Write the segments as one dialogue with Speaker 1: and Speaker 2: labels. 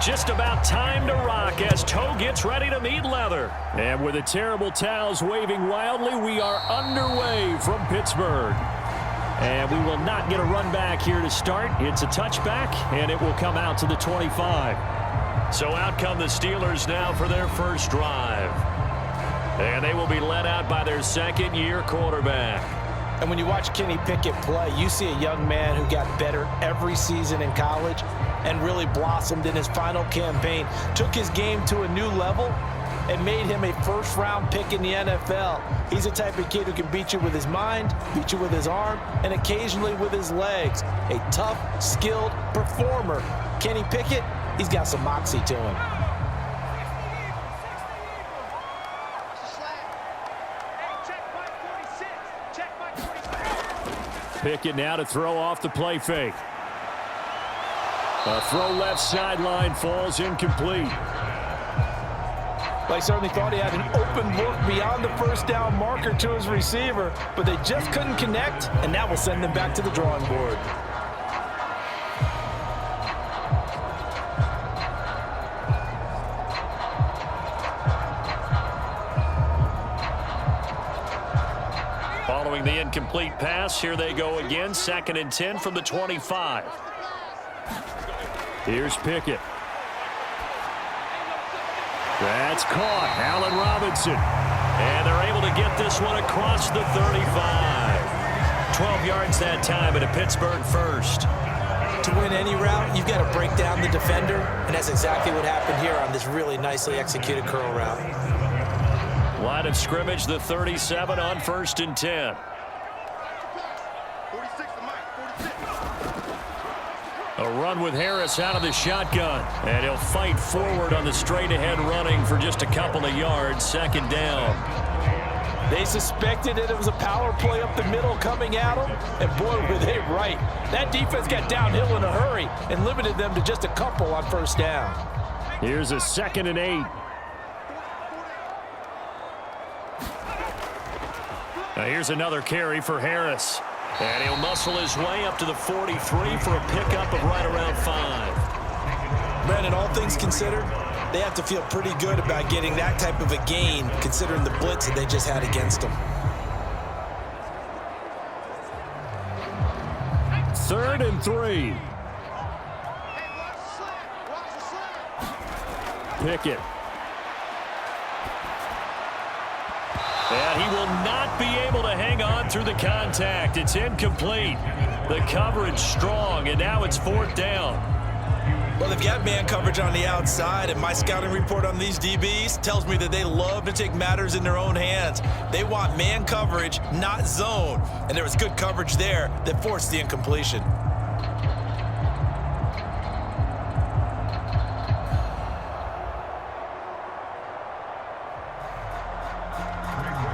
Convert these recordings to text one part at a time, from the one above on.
Speaker 1: Just about time to rock as toe gets ready to meet leather. And with the terrible towels waving wildly, we are underway from Pittsburgh. And we will not get a run back here to start. It's a touchback, and it will come out to the 25. So out come the Steelers now for their first drive. And they will be led out by their second-year quarterback.
Speaker 2: And when you watch Kenny Pickett play, you see a young man who got better every season in college and really blossomed in his final campaign, took his game to a new level, and made him a first-round pick in the NFL. He's the type of kid who can beat you with his mind, beat you with his arm, and occasionally with his legs. A tough, skilled performer. Kenny Pickett, he's got some moxie to him.
Speaker 1: Pickett now to throw off the play fake. A throw left sideline falls incomplete.
Speaker 2: Well, he certainly thought he had an open look beyond the first down marker to his receiver, but they just couldn't connect, and that will send them back to the drawing board.
Speaker 1: Following the incomplete pass, here they go again. 2nd and 10 from the 25. Here's Pickett. That's caught. Allen Robinson. And they're able to get this one across the 35. 12 yards that time at a Pittsburgh first.
Speaker 2: To win any route, you've got to break down the defender, and that's exactly what happened here on this really nicely executed curl route.
Speaker 1: Line of scrimmage, the 37 on 1st and 10. A run with Harris out of the shotgun. And he'll fight forward on the straight-ahead running for just a couple of yards. 2nd down.
Speaker 2: They suspected that it was a power play up the middle coming at them, and boy, were they right. That defense got downhill in a hurry and limited them to just a couple on 1st down.
Speaker 1: Here's a 2nd and 8. Now here's another carry for Harris. And he'll muscle his way up to the 43 for a pickup of right around 5.
Speaker 2: Brandon, all things considered, they have to feel pretty good about getting that type of a gain, considering the blitz that they just had against them.
Speaker 1: 3rd and 3. Pickett. And he will not be able to hang on through the contact. It's incomplete. The coverage strong, and now it's 4th down.
Speaker 2: Well, they've got man coverage on the outside, and my scouting report on these DBs tells me that they love to take matters in their own hands. They want man coverage, not zone. And there was good coverage there that forced the incompletion.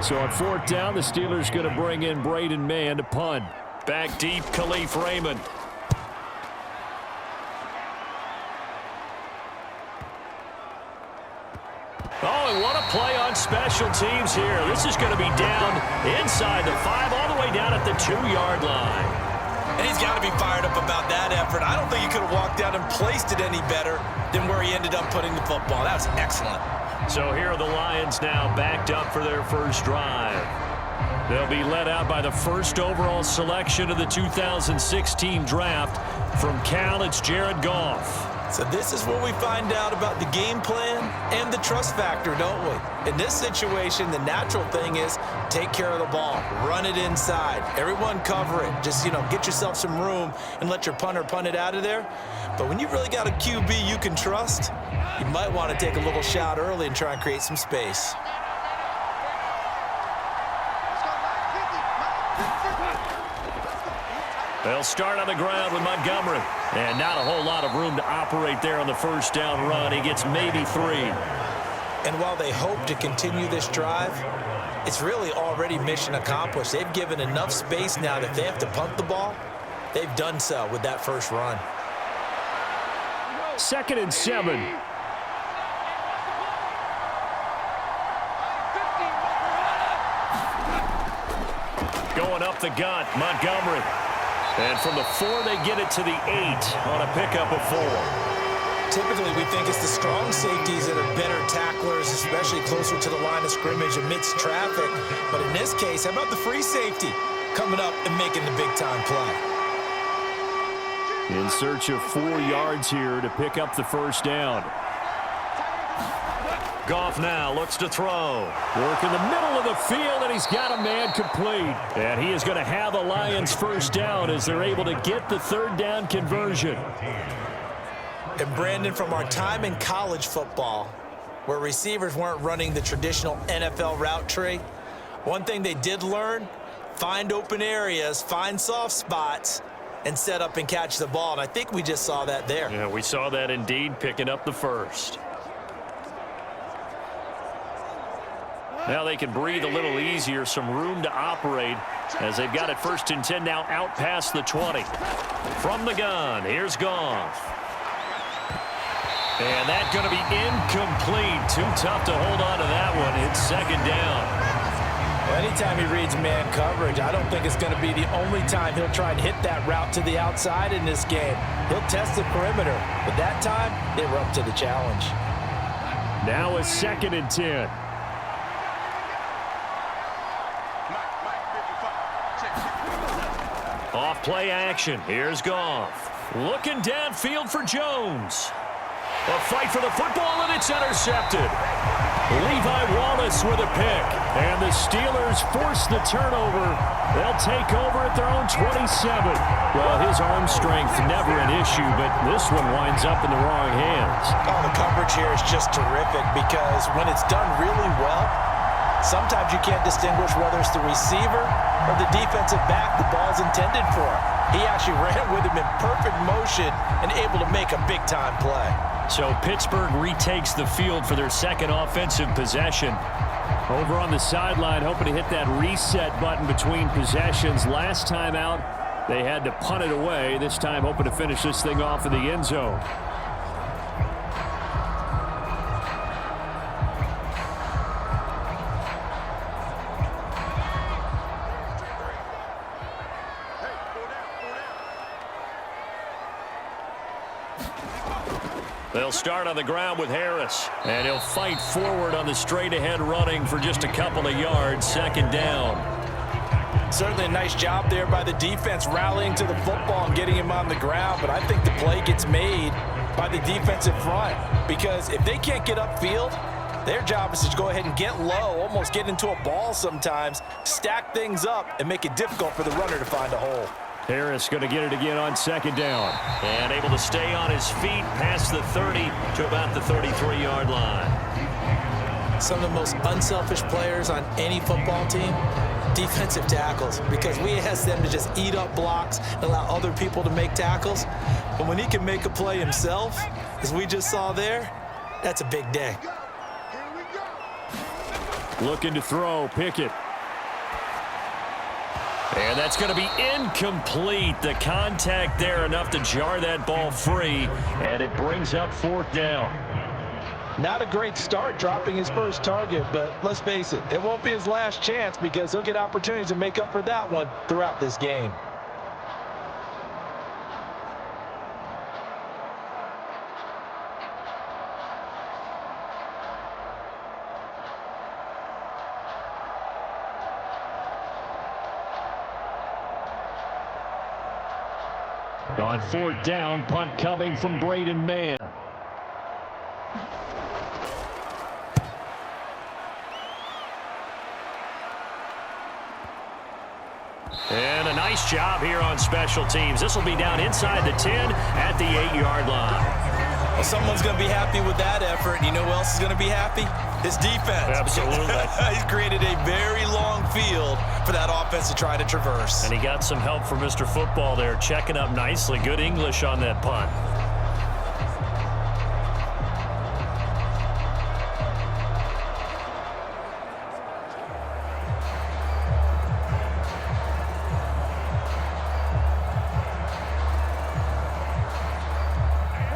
Speaker 1: So on 4th down, the Steelers going to bring in Braden Mann to punt. Back deep, Khalif Raymond. Oh, and what a play on special teams here. This is going to be down inside the 5, all the way down at the 2-yard line.
Speaker 2: And he's got to be fired up about that effort. I don't think he could have walked out and placed it any better than where he ended up putting the football. That was excellent.
Speaker 1: So here are the Lions now backed up for their first drive. They'll be led out by the first overall selection of the 2016 draft. From Cal, it's Jared Goff.
Speaker 2: So this is what we find out about the game plan and the trust factor, don't we? In this situation, the natural thing is take care of the ball, run it inside, everyone cover it. Just, get yourself some room and let your punter punt it out of there. But when you've really got a QB you can trust, you might want to take a little shot early and try and create some space.
Speaker 1: They'll start on the ground with Montgomery. And not a whole lot of room to operate there on the first down run. He gets maybe 3.
Speaker 2: And while they hope to continue this drive, it's really already mission accomplished. They've given enough space now that if they have to punt the ball, they've done so with that first run.
Speaker 1: 2nd and 7. Going up the gut, Montgomery. And from the 4, they get it to the 8 on a pickup of 4.
Speaker 2: Typically, we think it's the strong safeties that are better tacklers, especially closer to the line of scrimmage amidst traffic. But in this case, how about the free safety coming up and making the big-time play?
Speaker 1: In search of 4 yards here to pick up the first down.
Speaker 3: Goff now looks to throw.
Speaker 1: Work in the middle of the field, and he's got a man complete. And he is going to have a Lions first down as they're able to get the third down conversion.
Speaker 2: And Brandon, from our time in college football, where receivers weren't running the traditional NFL route tree, one thing they did learn, find open areas, find soft spots, and set up and catch the ball. And I think we just saw that there.
Speaker 1: Yeah, we saw that indeed, picking up the first. Now they can breathe a little easier, some room to operate as they've got it 1st and 10 now out past the 20. From the gun, here's Goff. And that's going to be incomplete. Too tough to hold on to that one. It's 2nd down.
Speaker 2: Well, anytime he reads man coverage, I don't think it's going to be the only time he'll try and hit that route to the outside in this game. He'll test the perimeter, but that time they were up to the challenge.
Speaker 1: Now a 2nd and 10. Off play action. Here's Goff. Looking downfield for Jones. A fight for the football, and it's intercepted. Levi Wallace with a pick. And the Steelers force the turnover. They'll take over at their own 27. Well, his arm strength never an issue, but this one winds up in the wrong hands.
Speaker 2: Oh, the coverage here is just terrific because when it's done really well, sometimes you can't distinguish whether it's the receiver or the defensive back the ball's intended for. He actually ran with him in perfect motion and able to make a big-time play.
Speaker 1: So Pittsburgh retakes the field for their 2nd offensive possession. Over on the sideline, hoping to hit that reset button between possessions. Last time out, they had to punt it away. This time, hoping to finish this thing off in the end zone. They'll start on the ground with Harris, and he'll fight forward on the straight-ahead running for just a couple of yards. 2nd down.
Speaker 2: Certainly a nice job there by the defense rallying to the football and getting him on the ground, but I think the play gets made by the defensive front because if they can't get upfield, their job is to go ahead and get low, almost get into a ball sometimes, stack things up, and make it difficult for the runner to find a hole.
Speaker 1: Harris going to get it again on 2nd down. And able to stay on his feet past the 30 to about the 33-yard line.
Speaker 2: Some of the most unselfish players on any football team, defensive tackles, because we ask them to just eat up blocks and allow other people to make tackles. But when he can make a play himself, as we just saw there, that's a big day.
Speaker 1: Looking to throw, Pickett. And that's going to be incomplete. The contact there enough to jar that ball free, and it brings up 4th down.
Speaker 2: Not a great start dropping his first target, but let's face it, it won't be his last chance because he'll get opportunities to make up for that one throughout this game.
Speaker 1: On 4th down, punt coming from Braden Mann. And a nice job here on special teams. This will be down inside the 10 at the 8-yard line.
Speaker 2: Well, someone's going to be happy with that effort. You know who else is going to be happy? His defense.
Speaker 1: Absolutely.
Speaker 2: He's created a very long field for that offense to try to traverse.
Speaker 1: And he got some help from Mr. Football there, checking up nicely. Good English on that punt.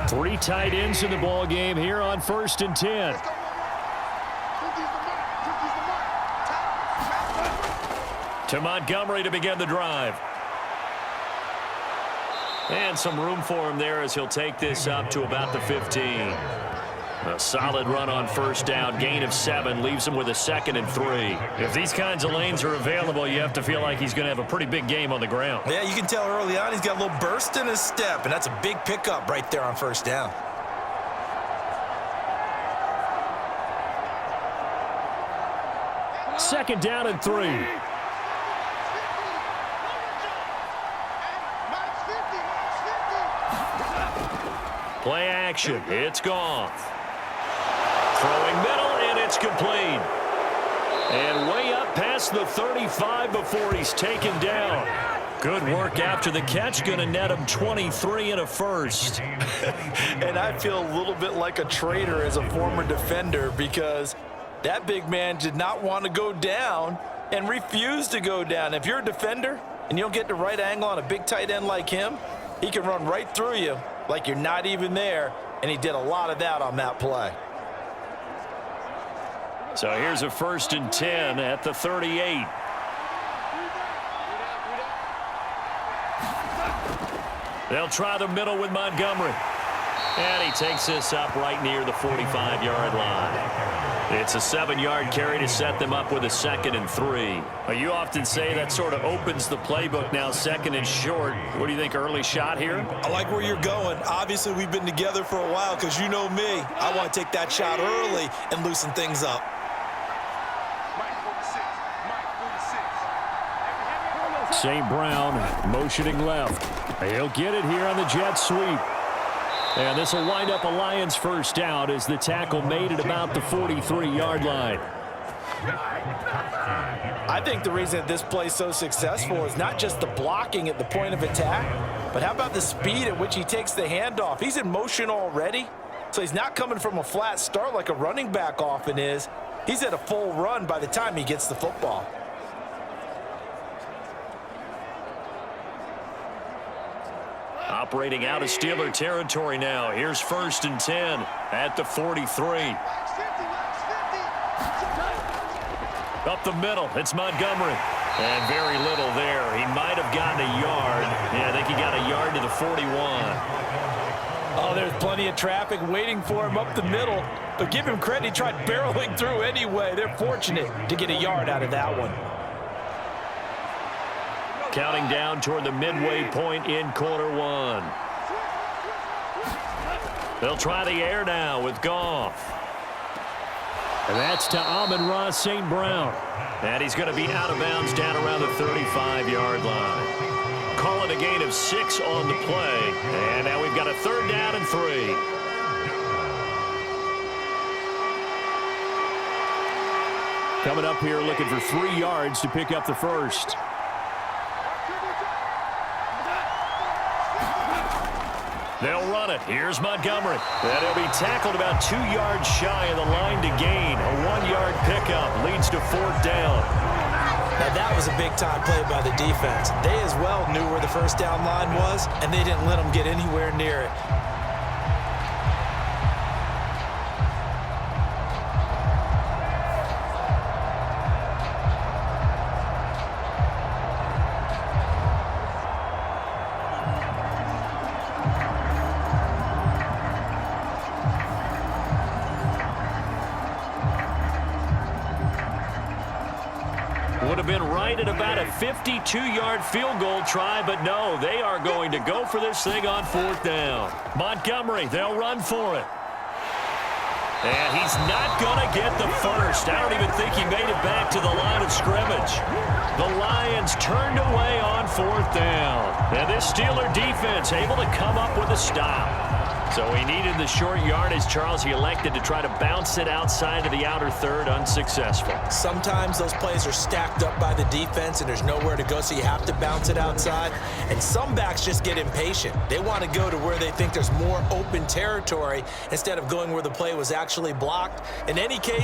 Speaker 1: Three tight ends in the ball game here on 1st and 10. To Montgomery to begin the drive. And some room for him there as he'll take this up to about the 15. A solid run on first down, gain of 7, leaves him with a 2nd and 3. If these kinds of lanes are available, you have to feel like he's going to have a pretty big game on the ground.
Speaker 2: Yeah, you can tell early on he's got a little burst in his step, and that's a big pickup right there on first down.
Speaker 1: Second down and 3. Play action. It's gone. Throwing middle, and it's complete. And way up past the 35 before he's taken down. Good work after the catch. Going to net him 23 and a first.
Speaker 2: And I feel a little bit like a traitor as a former defender because that big man did not want to go down and refused to go down. If you're a defender and you don't get the right angle on a big tight end like him, he can run right through you like you're not even there, and he did a lot of that on that play.
Speaker 1: So here's a 1st and 10 at the 38. They'll try the middle with Montgomery. And he takes this up right near the 45-yard line. It's a 7-yard carry to set them up with a 2nd and 3. You often say that sort of opens the playbook now, 2nd and short. What do you think, early shot here?
Speaker 2: I like where you're going. Obviously, we've been together for a while because you know me. I want to take that shot early and loosen things up.
Speaker 1: St. Brown motioning left. He'll get it here on the jet sweep. And this will wind up a Lions first down as the tackle made at about the 43-yard line.
Speaker 2: I think the reason that this play is so successful is not just the blocking at the point of attack, but how about the speed at which he takes the handoff? He's in motion already, so he's not coming from a flat start like a running back often is. He's at a full run by the time he gets the football.
Speaker 1: Operating out of Steeler territory now. Here's 1st and 10 at the 43. Up the middle, it's Montgomery. And very little there. He might have gotten a yard. Yeah, I think he got a yard to the 41.
Speaker 2: Oh, there's plenty of traffic waiting for him up the middle. But give him credit, he tried barreling through anyway. They're fortunate to get a yard out of that one.
Speaker 1: Counting down toward the midway point in quarter 1. They'll try the air now with Goff. And that's to Amon-Ra St. Brown. And he's going to be out of bounds down around the 35-yard line. Call it a gain of 6 on the play. And now we've got a 3rd down and 3. Coming up here looking for 3 yards to pick up the first. They'll run it. Here's Montgomery. And he'll be tackled about 2 yards shy of the line to gain. A 1-yard pickup leads to 4th down.
Speaker 2: Now that was a big-time play by the defense. They as well knew where the first down line was, and they didn't let them get anywhere near it.
Speaker 1: Would have been right at about a 52-yard field goal try, but no, they are going to go for this thing on 4th down. Montgomery, they'll run for it. And he's not going to get the first. I don't even think he made it back to the line of scrimmage. The Lions turned away on 4th down. And this Steeler defense able to come up with a stop. So he needed the short yardage, Charles. He elected to try to bounce it outside of the outer third, unsuccessful.
Speaker 2: Sometimes those plays are stacked up by the defense and there's nowhere to go, so you have to bounce it outside. And some backs just get impatient. They want to go to where they think there's more open territory instead of going where the play was actually blocked. In any case,